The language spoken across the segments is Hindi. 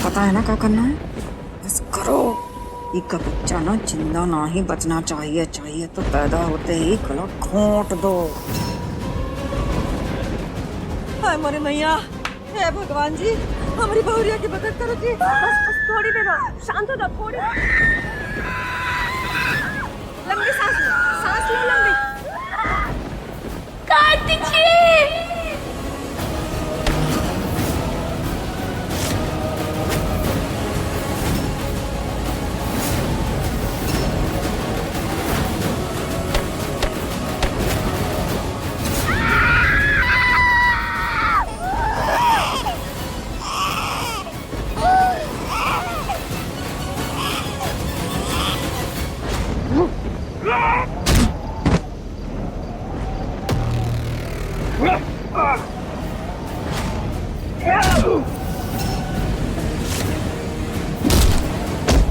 पता है ना क्या करना है? बस करो। एक बच्चा ना जिंदा ना ही बचना चाहिए तो पैदा होते ही गला घोंट दो। हाय मोरे मैया, हे भगवान जी, हमारी बहुरिया की मदद करो जी। बस थोड़ी देर और शांत हो जाओ, थोड़ी लंबी सांस लो लंबी। कार्तिक जी!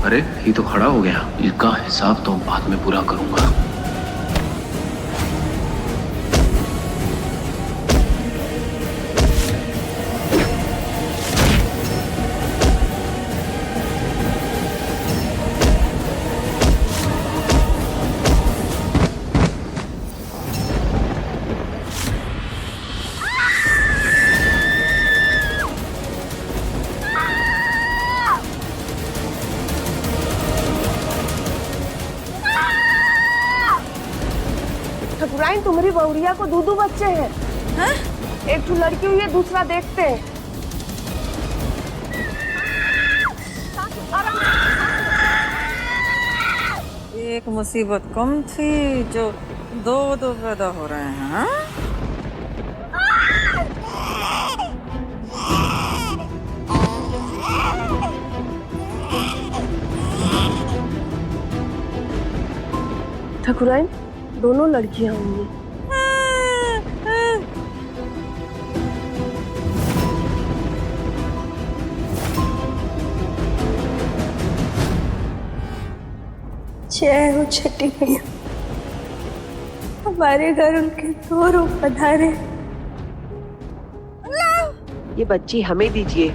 अरे ये तो खड़ा हो गया। इसका हिसाब तो बाद में पूरा करूंगा। ठकुराइन, तुम्हारी बहुरिया को दो बच्चे हैं। हैं? एक तो लड़की हुई है, दूसरा देखते हैं। एक मुसीबत कम थी जो दो दो पैदा हो रहे हैं। हाँ? ठकुराइन, दोनों लड़कियां होंगी। जय हो छठी मैया, हमारे घर उनके दो रूप पधारे। ये बच्ची हमें दीजिए।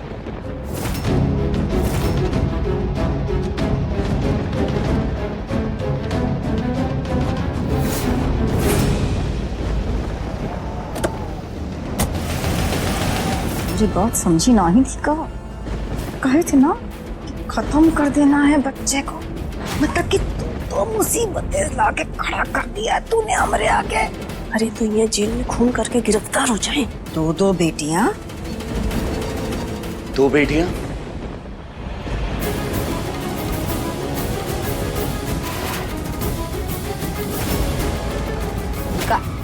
मुझे बात समझी नहीं थी का? कहे थे ना कि खत्म कर देना है बच्चे को। मतलब कि तो मुसीबतें लाके खड़ा कर दिया तूने हमारे आगे। अरे तो ये जेल में खून करके गिरफ्तार हो जाए। दो बेटियां। दो बेटियां?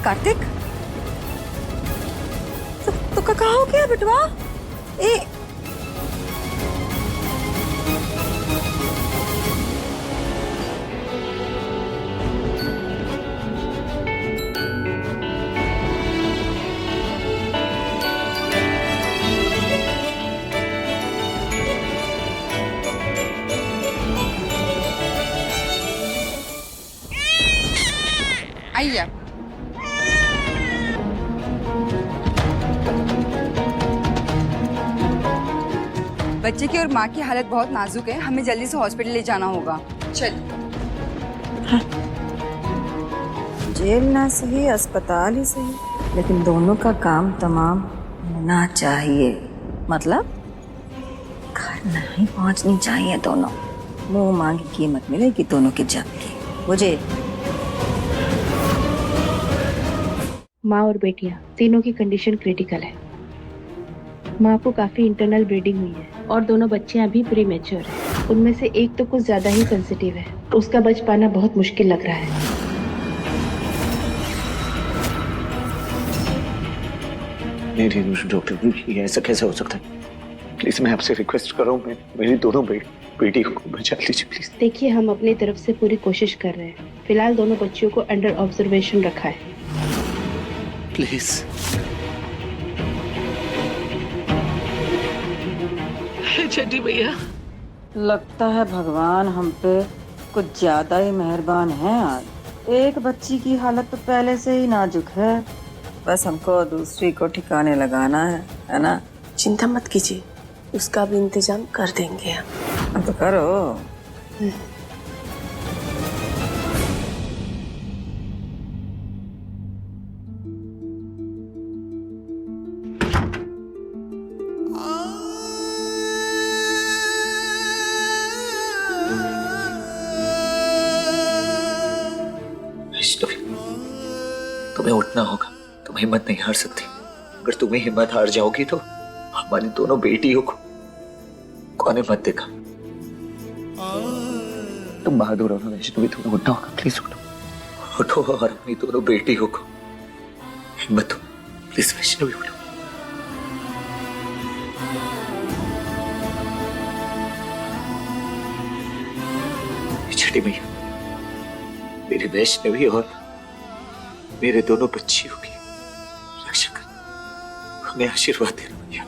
कार्तिक, तो कहाँ हो गया बेटवा? ए आइए। बच्चे की और माँ की हालत बहुत नाजुक है, हमें जल्दी से हॉस्पिटल ले जाना होगा। चल। जेल ना सही, अस्पताल ही सही, लेकिन दोनों का काम तमाम होना चाहिए। मतलब घर नहीं पहुंचनी चाहिए दोनों। मुंह मांगी कीमत मिलेगी दोनों की जान की। मुझे माँ और बेटियां तीनों की कंडीशन क्रिटिकल है। माँ को काफी इंटरनल ब्लीडिंग हुई है और दोनों बच्चे अभी प्री मैच्योर हैं। उनमें से एक तो कुछ ज्यादा ही सेंसिटिव है, उसका बच पाना बहुत मुश्किल लग रहा है। नहीं डॉक्टर, ये ऐसा कैसे हो सकता है? प्लीज मैं आपसे रिक्वेस्ट कर रहा हूँ, मेरी दोनों बेटी को बचा लीजिए प्लीज। देखिए, हम अपनी तरफ से पूरी कोशिश कर रहे हैं। फिलहाल दोनों बच्चियों को अंडर ऑब्जर्वेशन रखा है। प्लीज। छठी भैया, लगता है भगवान हम पे कुछ ज्यादा ही मेहरबान है आज। एक बच्ची की हालत तो पहले से ही नाजुक है, बस हमको दूसरी को ठिकाने लगाना है ना? चिंता मत कीजिए, उसका भी इंतजाम कर देंगे हम। अब तो करो। वैष्णवी, तुम्हें उठना होगा। तुम हिम्मत नहीं हार सकती। अगर तुम्हें हिम्मत हार जाओगी तो हमारी दोनों बेटियों को कौन हिम्मत देगा? तुम बहादुर हो ना वैष्णवी, तुम्हें उठना होगा। प्लीज उठो, उठो और अपनी दोनों बेटियों को हिम्मत दो। प्लीज वैष्णवी उठो। छठी मैया, मेरी वैष्णवी और मेरे दोनों बच्चियों की रक्षा कर, हमें आशीर्वाद देना भैया।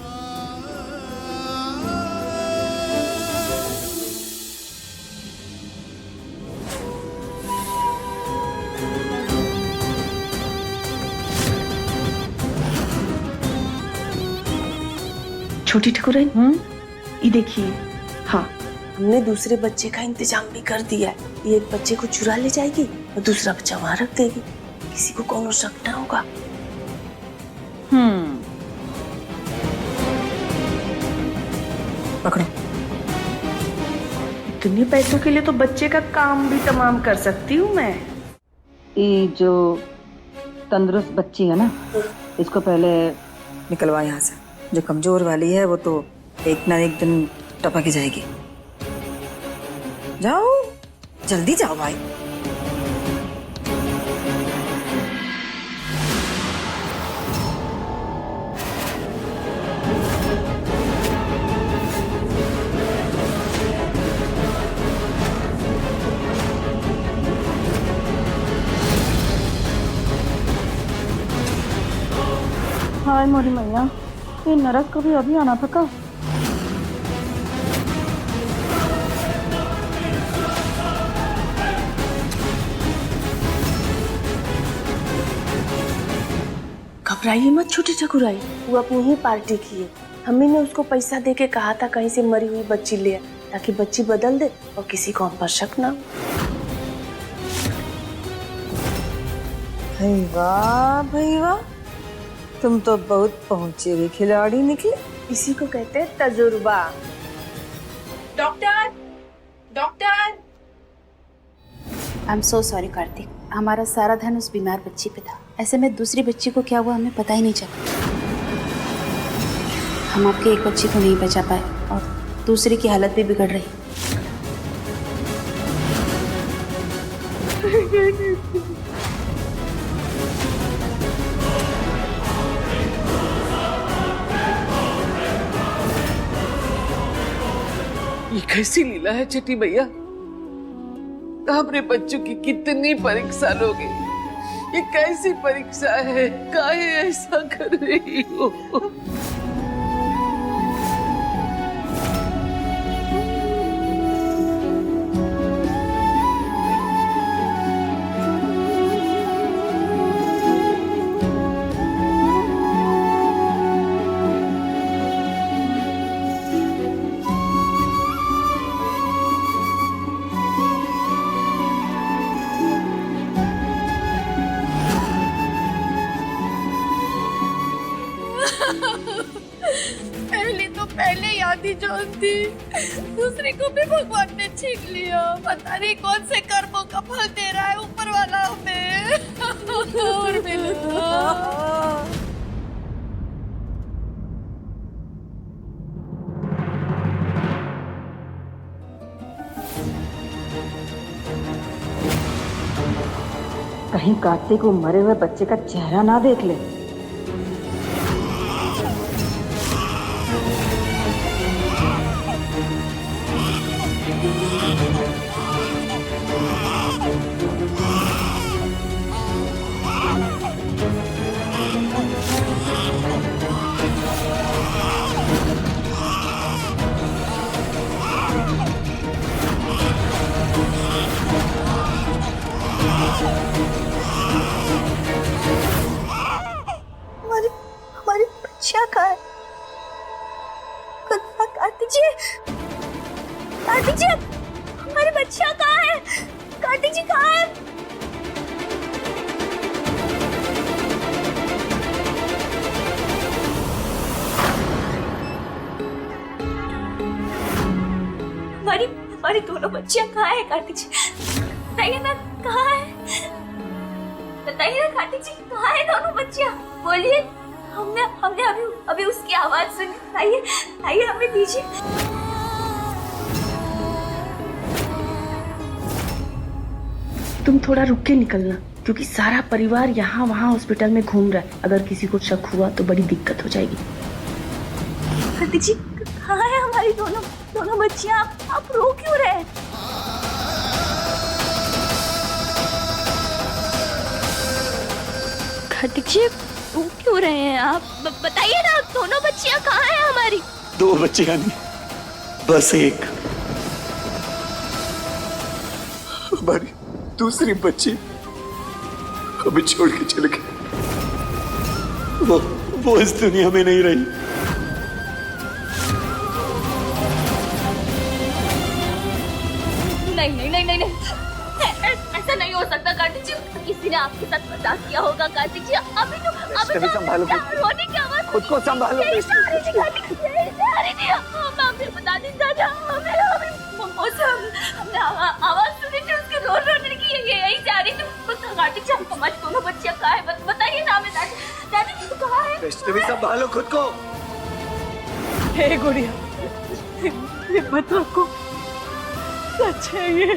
छोटी ठकुराइन, ये देखिए। हाँ, हमने दूसरे बच्चे का इंतजाम भी कर दिया है। ये एक बच्चे को चुरा ले जाएगी और दूसरा बच्चा वहां रख देगी। किसी को कौन शक ना होगा। पकड़ो। इतने पैसों के लिए तो बच्चे का काम भी तमाम कर सकती हूँ मैं। ये जो तंदुरुस्त बच्ची है ना, इसको पहले निकलवा यहाँ से। जो कमजोर वाली है वो तो एक ना एक दिन टपक ही जाएगी। जाओ, जल्दी जाओ भाई। हाय मोरी मैया, ये नरक कभी अभी आना था का? घबराइए मत छोटी ठकुराई, वो अपनी ही पार्टी की है। मम्मी ने उसको पैसा दे के कहा था कहीं से मरी हुई बच्ची ले आए, ताकि बच्ची बदल दे और किसी को हम पर शक ना हो। भाई वाह, भाई वाह, तुम तो बहुत पहुंचे हुए खिलाड़ी निकले। इसी को कहते हैं तजुर्बा। Doctor, doctor. I am so sorry Kartik, हमारा सारा ध्यान उस बीमार बच्ची पे था। ऐसे में दूसरी बच्ची को क्या हुआ हमें पता ही नहीं चला। हम आपके एक बच्ची को नहीं बचा पाए और दूसरी की हालत भी बिगड़ रही। ये कैसी लीला है छठी भैया? हमारे बच्चों की कितनी परीक्षा लोगे? ये कैसी परीक्षा है? काहे ऐसा कर रही हो? पहली तो पहले याद ही जान थी, दूसरी को भी भगवान ने छीन लिया। पता नहीं कौन से कर्मों का फल दे रहा है ऊपर वाला हमें। और कहीं कार्तिक को मरे हुए बच्चे का चेहरा ना देख ले। कार्तिक जी, हमारी बच्चियां कहाँ है? कार्तिक जी कहाँ है? हमारी दोनों बच्चियां कहाँ है कार्तिक जी? बताइए ना कहाँ है? बताइए ना कार्तिक जी कहाँ है दोनों बच्चियां? बोलिए, हमने अभी उसकी आवाज सुनी। आइए हमें दीजिए। तुम थोड़ा रुक के निकलना, क्योंकि सारा परिवार यहाँ वहाँ हॉस्पिटल में घूम रहा है। अगर किसी को शक हुआ तो बड़ी दिक्कत हो जाएगी। कार्तिक जी कहाँ है हमारी दोनों बच्चियां? आप रो क्यों रहे हैं? कार्तिक जी रो क्यों रहे हैं आप? बताइए ना, दोनों बच्चियां कहाँ हैं हमारी? 2 बच्चियां नहीं, बस एक। हमारी दूसरी बच्ची हमें छोड़ के चले गए। वो इस दुनिया में नहीं रही। नहीं, ऐसा नहीं हो सकता कार्तिक जी। किसी ने आपके साथ मजाक किया होगा कार्तिक जी। अभी तो संभालो, रोने की आवाज, खुद को संभालो। मैं आपसे बता दी दादा, हमने आवाज सुनी थी उसके रोने की, यही जा रही थी। कार्तिक जी हमारी दोनों बच्चियां कहाँ है? बताइए ना हमें दादी कहाँ है? वैष्णवी संभालो खुद को। हे गुड़िया, हिम्मत रखो, सच है ये।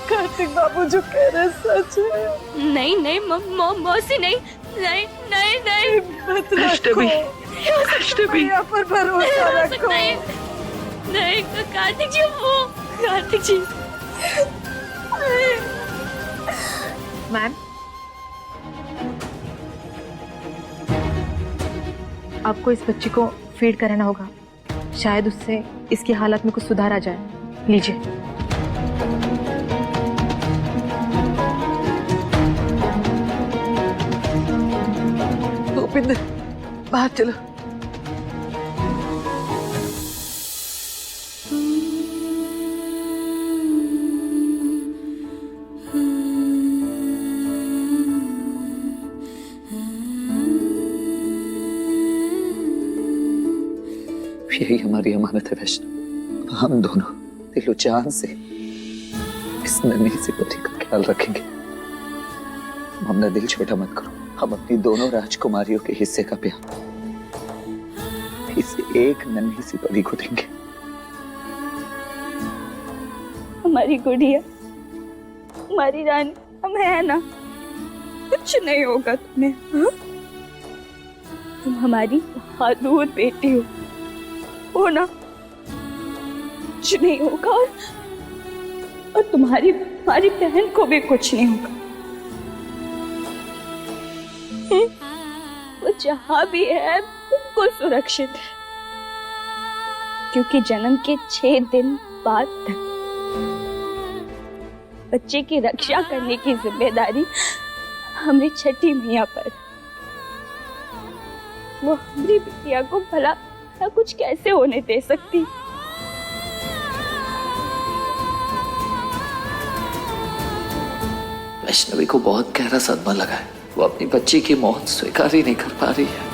कार्तिक बाबू जो कह रहे सच है। नहीं मौसी नहीं। हिम्मत रखो, भैया पर भरोसा रखो। नहीं कार्तिक जी मैम, आपको इस बच्ची को फीड कराना होगा। शायद उससे इसकी हालत में कुछ सुधार आ जाए। लीजिए। गोविंद बाहर चलो। यही हमारी अमानत है वैष्णव। हम दोनों दिलो जान से इस नन्ही सी पुत्री का ख्याल रखेंगे। अपना दिल छोटा मत करो। हम अपनी दोनों राजकुमारियों के हिस्से का प्यार इस एक नन्ही सी परी को देंगे। हमारी गुड़िया, हमारी रानी, हम है ना, कुछ नहीं होगा तुम्हें। हाँ? तुम हमारी बहादुर बेटी हो ना, कुछ नहीं होगा। और तुम्हारी बहन को भी कुछ नहीं होगा। वो जहां भी है बिल्कुल सुरक्षित है, क्योंकि जन्म के 6 दिन बाद तक बच्चे की रक्षा करने की जिम्मेदारी हमारी छठी मैया पर। वो हमारी बिटिया को भला कुछ कैसे होने दे सकती? वैष्णवी को बहुत गहरा सदमा लगा है। वो अपनी बच्ची की मौत स्वीकार ही नहीं कर पा रही है।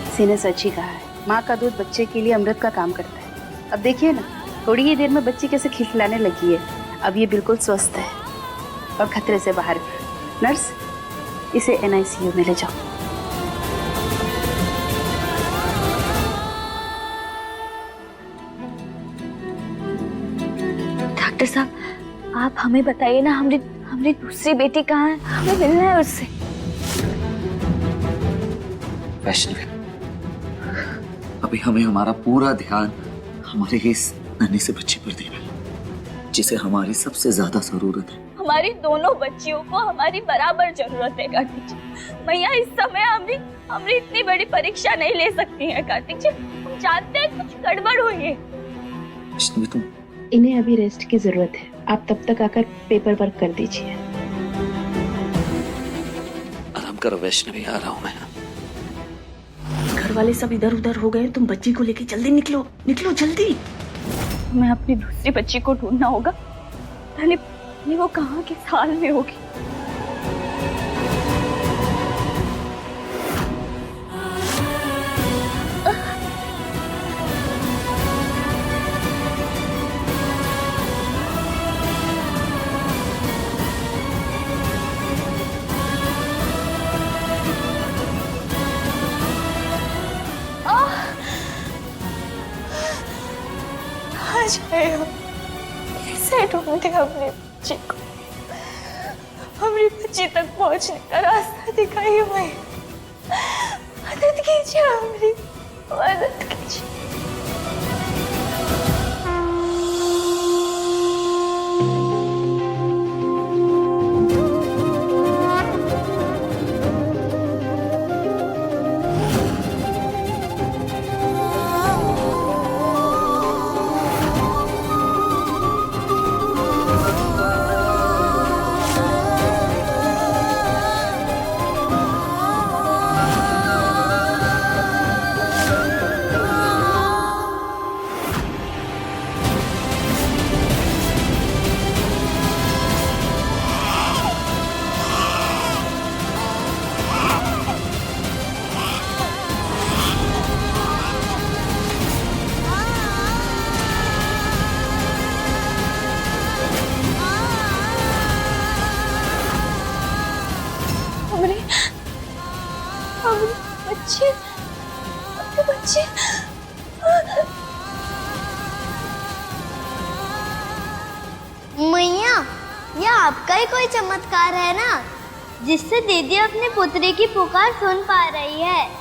किसी ने सच ही कहा है, माँ का दूध बच्चे के लिए अमृत का काम करता है। अब देखिए ना, थोड़ी ही देर में बच्ची कैसे खिलखिलाने लगी है। अब ये बिल्कुल स्वस्थ है और खतरे से बाहर भी। नर्स, इसे NICU में ले जाओ। डॉक्टर साहब, आप हमें बताइए ना, हमारी दूसरी बेटी कहाँ है? हमें मिलना है उससे। वैष्णवी, अभी हमें हमारा पूरा ध्यान हमारे इस नन्ही से बच्ची पर देना है, जिसे हमारी सबसे ज्यादा जरूरत है। हमारी दोनों बच्चियों को हमारी बराबर जरूरत है कार्तिक जी। मैया इस समय हमरी इतनी बड़ी परीक्षा नहीं ले सकती है कार्तिक जी। हम जानते हैं कुछ गड़बड़ हुई है। वैष्णवी तुम इन्हें अभी रेस्ट की जरूरत है, आप तब तक आकर पेपर वर्क कर दीजिए। आराम करो वैष्णवी, आ रहा हूँ मैं। घर वाले सब इधर उधर हो गए, तुम बच्ची को लेके जल्दी निकलो, निकलो जल्दी। हमें अपनी दूसरी बच्ची को ढूंढना होगा। नहीं वो कहाँ किस हाल में होगी। कैसे ढूंढते अपनी बच्ची को। हमारी बच्ची तक पहुंचने का रास्ता दिखाइए। मैं मदद कीजिए, हमारी मदद कीजिए। बच्चे मैया, ये आपका ही कोई चमत्कार है ना, जिससे दीदी अपने पुत्री की पुकार सुन पा रही है।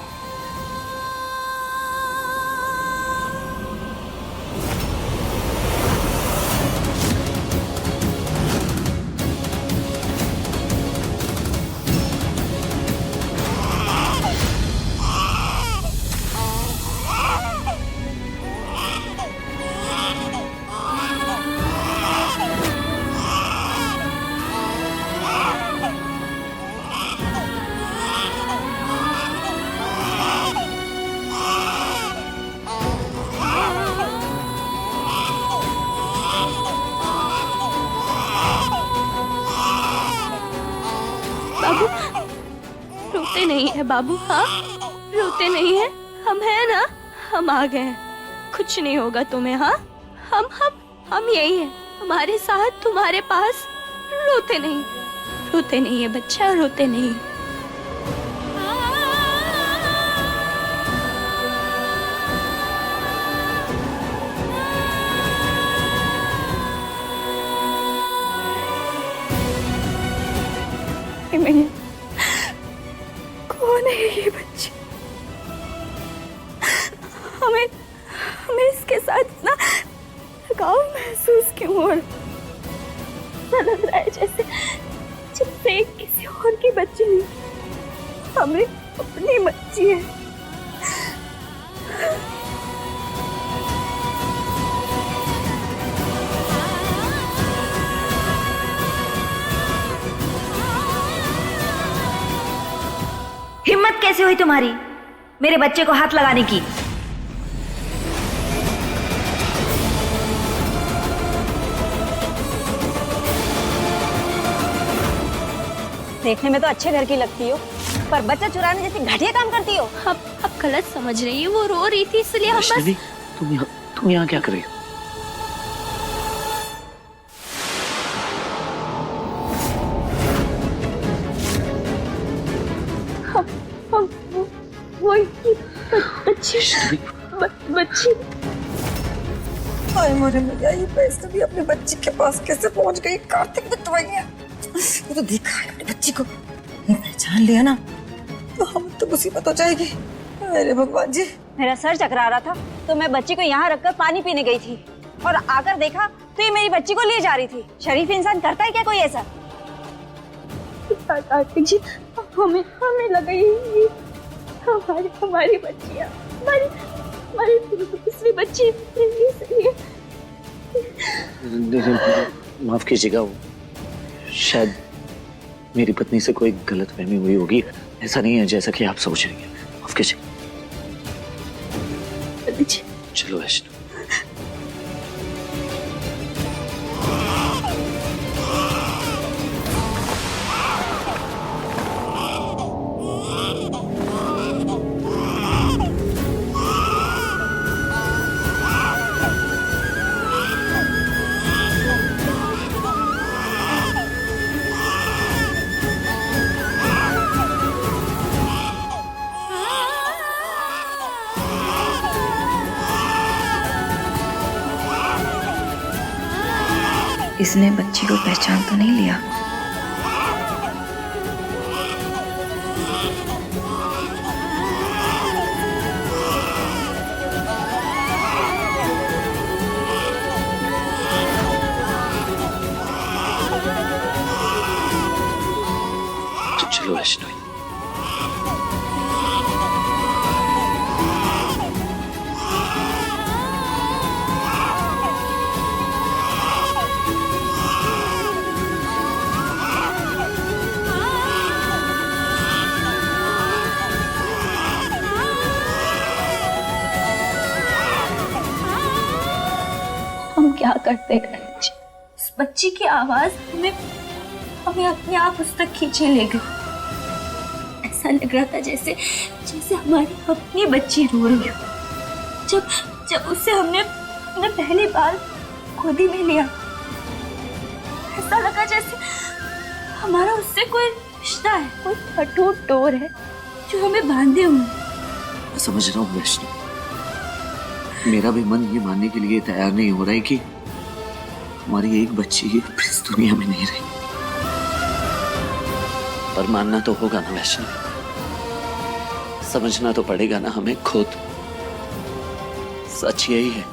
बाबू रोते नहीं है बाबू, हाँ रोते नहीं है, हम हैं ना, हम आ गए हैं, कुछ नहीं होगा तुम्हें। हाँ हम यही हैं, हमारे साथ तुम्हारे पास। रोते नहीं है बच्चा, रोते नहीं। कौन है ये बच्ची? हमें इसके साथ इतना लगाव महसूस क्यों हो रहा? लग रहा है जैसे किसी और की बच्ची नहीं, हमें अपनी बच्ची है। हिम्मत कैसे हुई तुम्हारी मेरे बच्चे को हाथ लगाने की? देखने में तो अच्छे घर की लगती हो, पर बच्चा चुराने जैसे घटिया काम करती हो। अब गलत समझ रही है, वो रो रही थी इसलिए हम बस। तुम यहाँ क्या कर रही हो? बच्ची हाय मोरे मैया, ये वैष्णवी अपनी बच्ची के पास कैसे पहुंच गई? कार्तिक बिटवाइया, वो तो देखा है अपनी बच्ची को, पहचान लिया ना तो हम तो मुसीबत हो जाएगी। अरे भगवान जी, मेरा सर चकरा रहा था तो मैं बच्ची को यहाँ रखकर पानी पीने गई थी और आकर देखा तो ये मेरी बच्ची को लिए जा रही थी। शरीफ इंसान करता है क्या कोई ऐसा? कार्तिक जी, हमें लगा ये हमारी बच्चियाँ, हमारी दूसरी बच्ची माफ कीजिएगा, वो शायद मेरी पत्नी से कोई गलतफहमी हुई होगी। ऐसा नहीं है जैसा कि आप सोच रही हैं। माफ कीजिए। चलो वैष्णो। इसने बच्ची को पहचान तो नहीं लिया? तो चलो वैष्णवी। हम क्या करते हैं? उस बच्ची की आवाज हमें अपने आप उस तक खींचे ले गई। ऐसा लग रहा था जैसे हमारी अपनी बच्ची रो रही हो। जब उससे हमने पहली बार गोदी में लिया, ऐसा लगा जैसे हमारा उससे कोई रिश्ता है, कोई अटूट डोर है जो हमें बांधे हुए। मैं समझ रहा हूँ वैष्णवी, मेरा भी मन ये मानने के लिए तैयार नहीं हो रहा है कि हमारी एक बच्ची इस दुनिया में नहीं रही, पर मानना तो होगा ना वैष्णवी, समझना तो पड़ेगा ना हमें खुद। सच यही है